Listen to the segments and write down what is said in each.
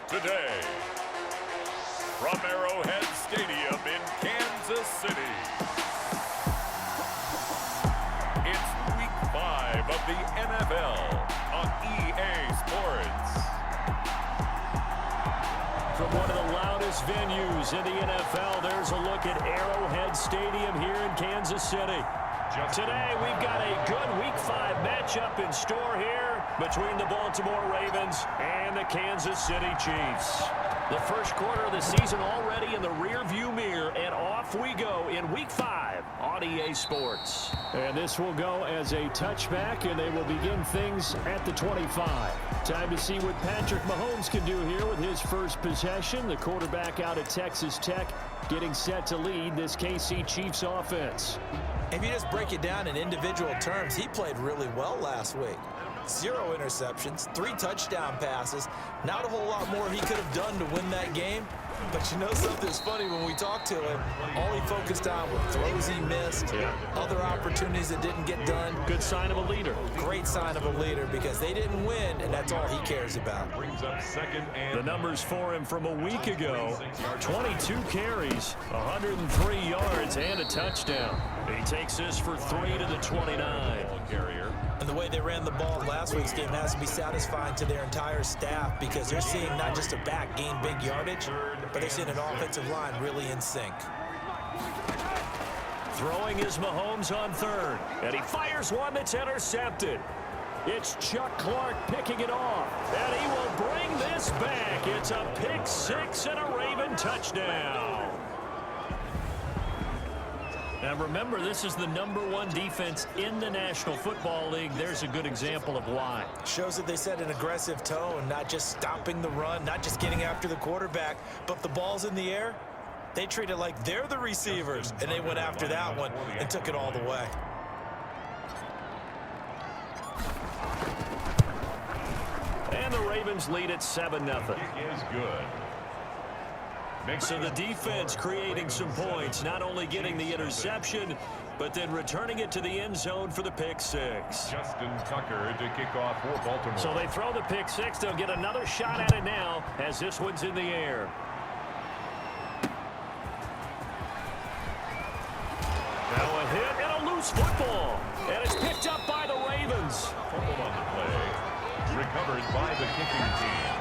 Today, from Arrowhead Stadium in Kansas City, it's Week 5 of the NFL on EA Sports. From one of the loudest venues in the NFL, there's a look at Arrowhead Stadium here in Kansas City. Today, we've got a good Week 5 matchup in store here between the Baltimore Ravens and the Kansas City Chiefs. The first quarter of the season already in the rearview mirror, and off we go in Week 5 on EA Sports. And this will go as a touchback, and they will begin things at the 25. Time to see what Patrick Mahomes can do here with his first possession. The quarterback out at Texas Tech getting set to lead this KC Chiefs offense. If you just break it down in individual terms, he played really well last week. 0 interceptions, 3 touchdown passes. Not a whole lot more he could have done to win that game. But you know something's funny, when we talked to him, all he focused on were throws he missed, other opportunities that didn't get done. Good sign of a leader. Great sign of a leader, because they didn't win, and that's all he cares about. Brings up second and the numbers for him from a week ago: 22 carries, 103 yards, and a touchdown. He takes this for 3 to the 29. carrier. And the way they ran the ball last week's game has to be satisfying to their entire staff, because they're seeing not just a back gain big yardage, but they're seeing an offensive line really in sync. Throwing is Mahomes on third, and he fires one that's intercepted. It's Chuck Clark picking it off, and he will bring this back. It's a pick six and a Raven touchdown. Now remember, this is the #1 defense in the National Football League. There's a good example of why. Shows that they set an aggressive tone, not just stopping the run, not just getting after the quarterback, but if the ball's in the air, they treat it like they're the receivers, and they went after that one and took it all the way. And the Ravens lead at 7-0. Is good. So the defense creating some points, not only getting the interception, but then returning it to the end zone for the pick six. Justin Tucker to kick off for Baltimore. So they throw the pick six. They'll get another shot at it now as this one's in the air. Now a hit and a loose football. And it's picked up by the Ravens. Fumbled on the play. Recovered by the kicking team.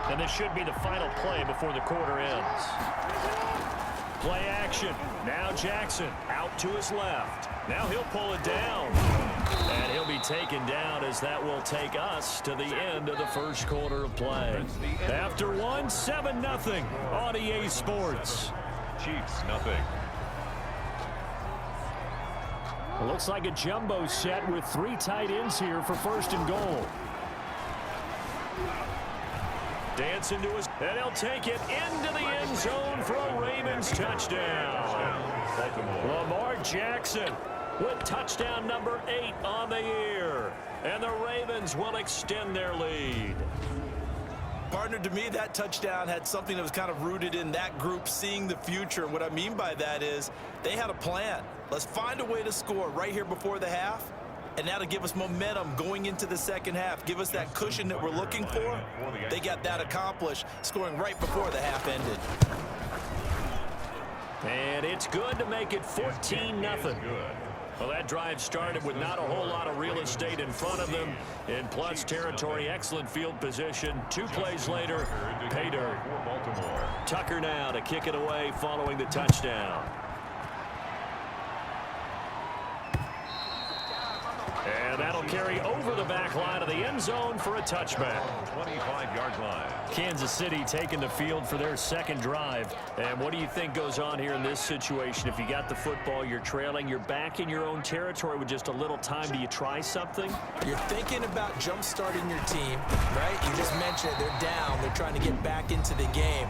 And this should be the final play before the quarter ends. Play action. Now Jackson out to his left. Now he'll pull it down. And he'll be taken down, as that will take us to the end of the first quarter of play. After one, 7-0 on EA Sports. Chiefs, nothing. It looks like a jumbo set with 3 tight ends here for first and goal. Dance into his, and he'll take it into the end zone for a Ravens touchdown. Lamar Jackson with touchdown number 8 on the year. And the Ravens will extend their lead. Partner, to me, that touchdown had something that was kind of rooted in that group seeing the future. What I mean by that is they had a plan. Let's find a way to score right here before the half. And that'll give us momentum going into the second half. Give us that cushion that we're looking for. They got that accomplished, scoring right before the half ended. And it's good to make it 14-0. Well, that drive started with not a whole lot of real estate in front of them. In plus territory, excellent field position. 2 plays later, pay dirt. Tucker now to kick it away following the touchdown. And that'll carry over the back line of the end zone for a touchback. 25-yard line. Kansas City taking the field for their second drive. And what do you think goes on here in this situation? If you got the football, you're trailing, you're back in your own territory with just a little time. Do you try something? You're thinking about jump-starting your team, right? You just mentioned it. They're down. They're trying to get back into the game.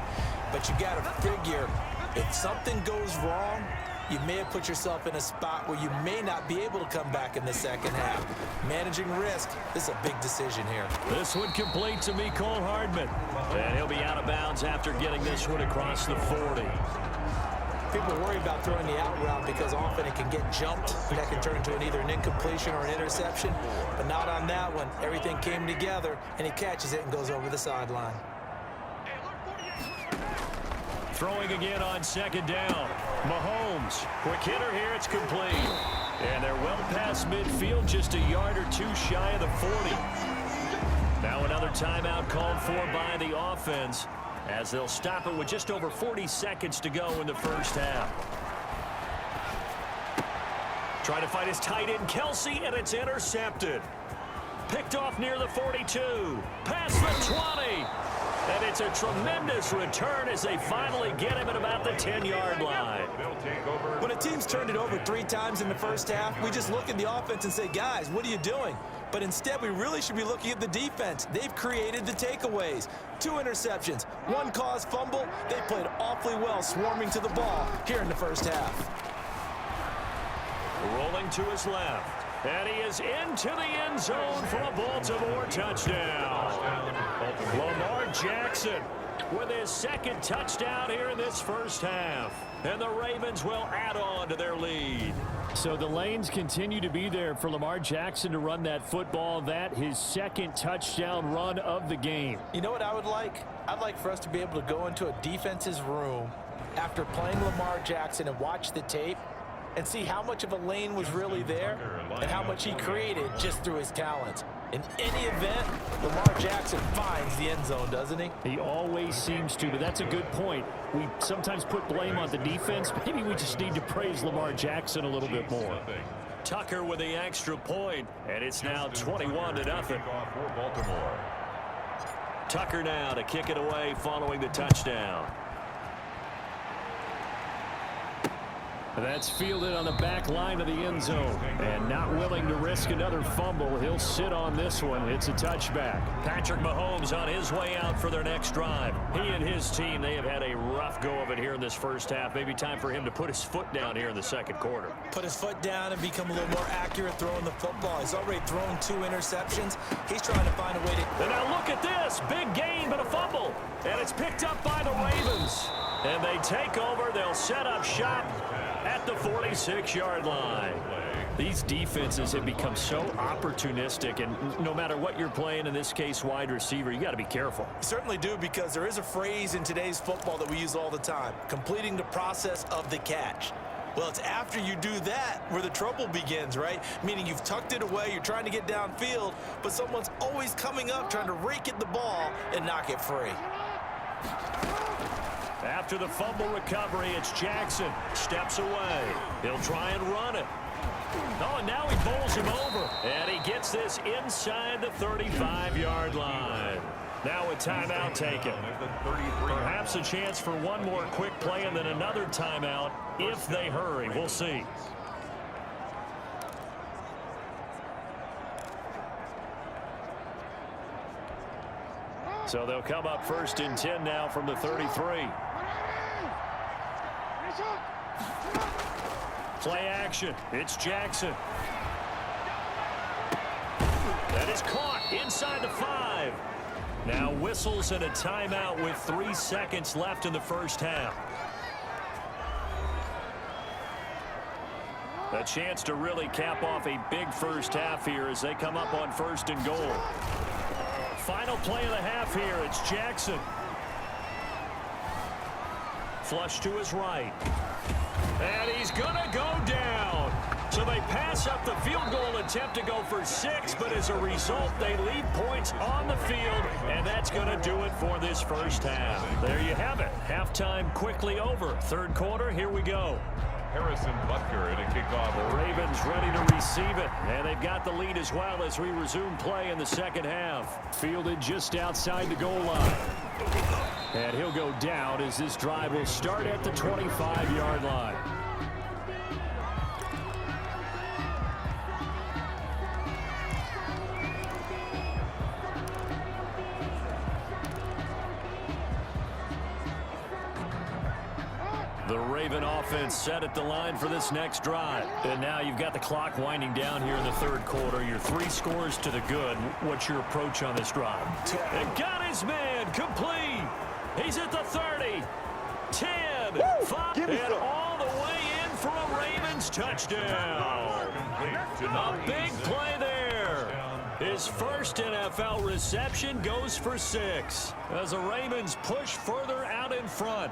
But you got to figure, if something goes wrong, you may have put yourself in a spot where you may not be able to come back in the second half. Managing risk, this is a big decision here. This one complete to Mecole Hardman. And he'll be out of bounds after getting this one across the 40. people worry about throwing the out route because often it can get jumped. That can turn into either an incompletion or an interception, but not on that one. Everything came together, and he catches it and goes over the sideline. Throwing again on second down. Mahomes, quick hitter here, it's complete. And they're well past midfield, just a yard or two shy of the 40. Now another timeout called for by the offense, as they'll stop it with just over 40 seconds to go in the first half. Trying to find his tight end, Kelsey, and it's intercepted. Picked off near the 42. Past the 20. And it's a tremendous return as they finally get him at about the 10-yard line. When a team's turned it over 3 times in the first half, we just look at the offense and say, guys, what are you doing? But instead, we really should be looking at the defense. They've created the takeaways. 2 interceptions, 1 caused fumble. They played awfully well swarming to the ball here in the first half. Rolling to his left. And he is into the end zone for a Baltimore touchdown. Lamar Jackson with his second touchdown here in this first half. And the Ravens will add on to their lead. So the lanes continue to be there for Lamar Jackson to run that football. That his second touchdown run of the game. You know what I would like? I'd like for us to be able to go into a defense's room after playing Lamar Jackson and watch the tape and see how much of a lane was really there and how much he created just through his talents. In any event, Lamar Jackson finds the end zone, doesn't he? He always seems to, but that's a good point. We sometimes put blame on the defense. Maybe we just need to praise Lamar Jackson a little bit more. Tucker with the extra point, and it's now 21-0. Tucker now to kick it away following the touchdown. That's fielded on the back line of the end zone. And not willing to risk another fumble. He'll sit on this one. It's a touchback. Patrick Mahomes on his way out for their next drive. He and his team, they have had a rough go of it here in this first half. Maybe time for him to put his foot down here in the second quarter. Put his foot down and become a little more accurate throwing the football. He's already thrown 2 interceptions. He's trying to find a way to... And now look at this. Big gain, but a fumble. And it's picked up by the Ravens. And they take over. They'll set up shop at the 46-yard line. These defenses have become so opportunistic, and no matter what you're playing, in this case wide receiver, you got to be careful. You certainly do, because there is a phrase in today's football that we use all the time: completing the process of the catch. Well, it's after you do that where the trouble begins, right? Meaning you've tucked it away, you're trying to get downfield, but someone's always coming up trying to rake at the ball and knock it free. After the fumble recovery, it's Jackson. Steps away. He'll try and run it. Oh, and now he bowls him over. And he gets this inside the 35-yard line. Now a timeout taken. Perhaps a chance for one more quick play and then another timeout if they hurry. We'll see. So they'll come up 1st and 10 now from the 33. Play action. It's Jackson. That is caught inside the 5. Now whistles and a timeout with 3 seconds left in the first half. A chance to really cap off a big first half here as they come up on 1st and goal. Final play of the half here. It's Jackson. Flush to his right. And he's going to go down. So they pass up the field goal attempt to go for 6, but as a result, they leave points on the field, and that's going to do it for this first half. There you have it. Halftime quickly over. 3rd quarter, here we go. Harrison Butker at a kickoff. The Ravens ready to receive it, and they've got the lead as well as we resume play in the second half. Fielded just outside the goal line. And he'll go down as this drive will start at the 25-yard line. The Raven offense set at the line for this next drive. And now you've got the clock winding down here in the 3rd quarter. You're 3 scores to the good. What's your approach on this drive? And got his man complete. He's at the 30, 10, And all the way in for a Ravens touchdown. A big play there. His first NFL reception goes for 6 as the Ravens push further out in front.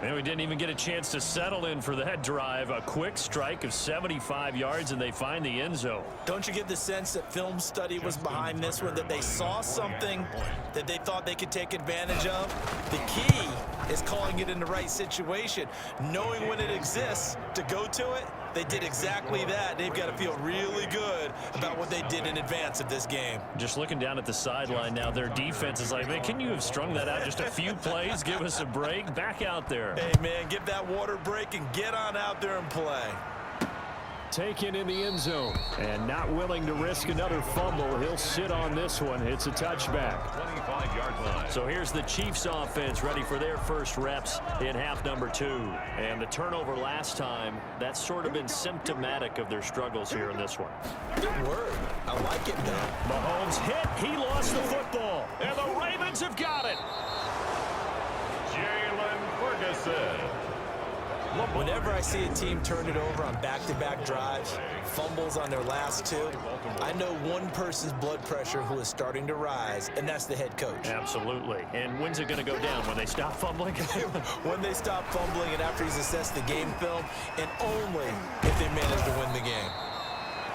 And we didn't even get a chance to settle in for that drive. A quick strike of 75 yards, and they find the end zone. Don't you get the sense that film study was behind this one, that they saw something that they thought they could take advantage of? The key is calling it in the right situation, knowing when it exists to go to it. They did exactly that. They've got to feel really good about what they did in advance of this game. Just looking down at the sideline now, their defense is like, man, can you have strung that out just a few plays? Give us a break. Back out there. Hey, man, give that water break and get on out there and play. Taken in the end zone. And not willing to risk another fumble. He'll sit on this one. It's a touchback. 25-yard line. So here's the Chiefs offense ready for their first reps in half number 2. And the turnover last time, that's sort of been symptomatic of their struggles here in this one. Good word. I like it, though. Mahomes hit. He lost the football. And the Ravens have got it. Jalen Ferguson. Whenever I see a team turn it over on back-to-back drives, fumbles on their last 2, I know one person's blood pressure who is starting to rise, and that's the head coach. Absolutely. And when's it going to go down? When they stop fumbling? When they stop fumbling and after he's assessed the game film, and only if they manage to win the game.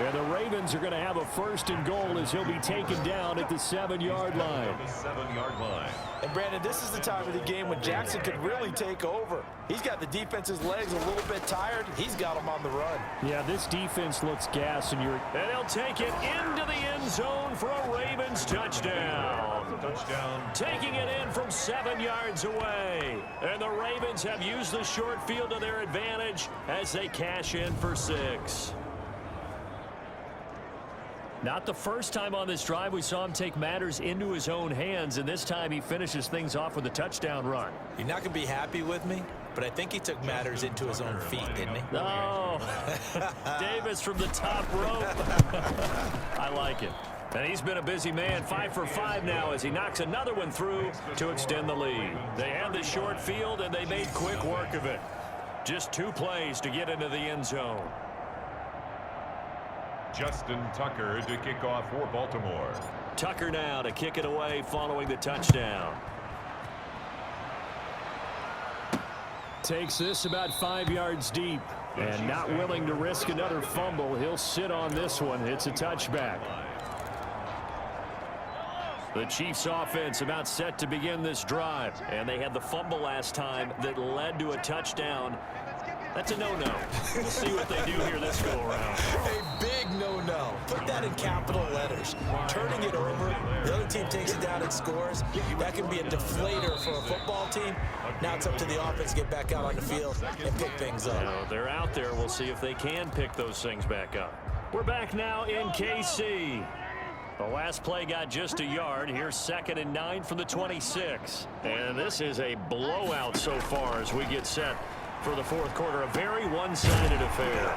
And the Ravens are going to have a first and goal as he'll be taken down at the 7-yard line. The 7-yard line. And Brandon, this is the time of the game when Jackson could really take over. He's got the defense's legs a little bit tired. He's got them on the run. Yeah, this defense looks gassed, and they'll take it into the end zone for a Ravens touchdown. Touchdown. Taking it in from 7 yards away. And the Ravens have used the short field to their advantage as they cash in for 6. Not the first time on this drive we saw him take matters into his own hands, and this time he finishes things off with a touchdown run. You're not going to be happy with me, but I think he took matters into his own feet, didn't he? Oh, Davis from the top rope. I like it. And he's been a busy man, 5 for 5 now as he knocks another one through to extend the lead. They had the short field, and they made quick work of it. Just 2 plays to get into the end zone. Justin Tucker to kick off for Baltimore. Tucker now to kick it away following the touchdown. Takes this about 5 yards deep. And not willing to risk another fumble. He'll sit on this one. It's a touchback. The Chiefs offense about set to begin this drive. And they had the fumble last time that led to a touchdown. That's a no-no. We'll see what they do here this go-around. A big no-no. Put that in capital letters. Turning it over, the other team takes it down and scores. That can be a deflator for a football team. Now it's up to the offense to get back out on the field and pick things up. Now, they're out there. We'll see if they can pick those things back up. We're back now in KC. The last play got just a yard. Here's 2nd and 9 from the 26. And this is a blowout so far as we get set for the 4th quarter. A very one-sided affair.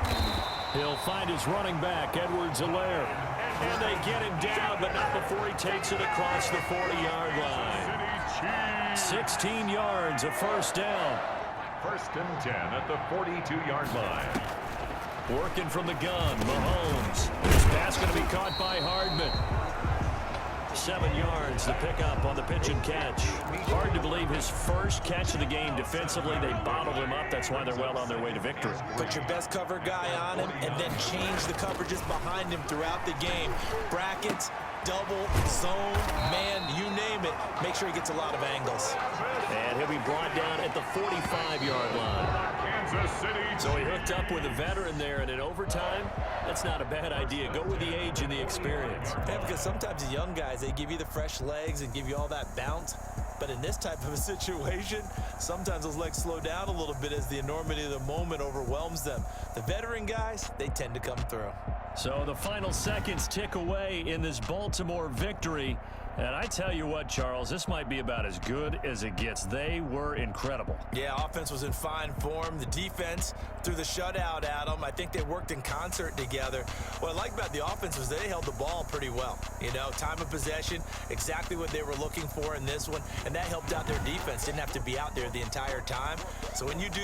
He'll find his running back, Edwards-Helaire. And they get him down, but not before he takes it across the 40-yard line. 16 yards, a first down. 1st and 10 at the 42-yard line. Working from the gun, Mahomes. This pass going to be caught by Hardman. 7 yards, the pickup on the pitch and catch. Hard to believe his first catch of the game defensively. They bottled him up. That's why they're well on their way to victory. Put your best cover guy on him and then change the coverages behind him throughout the game. Brackets, double, zone, man, you name it. Make sure he gets a lot of angles. And he'll be brought down at the 45-yard line. Kansas City. So he hooked up with a veteran there, and in overtime, that's not a bad idea. Go with the age and the experience. Yeah, because sometimes the young guys, they give you the fresh legs and give you all that bounce. But in this type of a situation, sometimes those legs slow down a little bit as the enormity of the moment overwhelms them. The veteran guys, they tend to come through. So the final seconds tick away in this Baltimore victory. And I tell you what, Charles, this might be about as good as it gets. They were incredible. Yeah, offense was in fine form. The defense threw the shutout at them. I think they worked in concert together. What I like about the offense was they held the ball pretty well. You know, time of possession, exactly what they were looking for in this one, and that helped out their defense. Didn't have to be out there the entire time. So when you do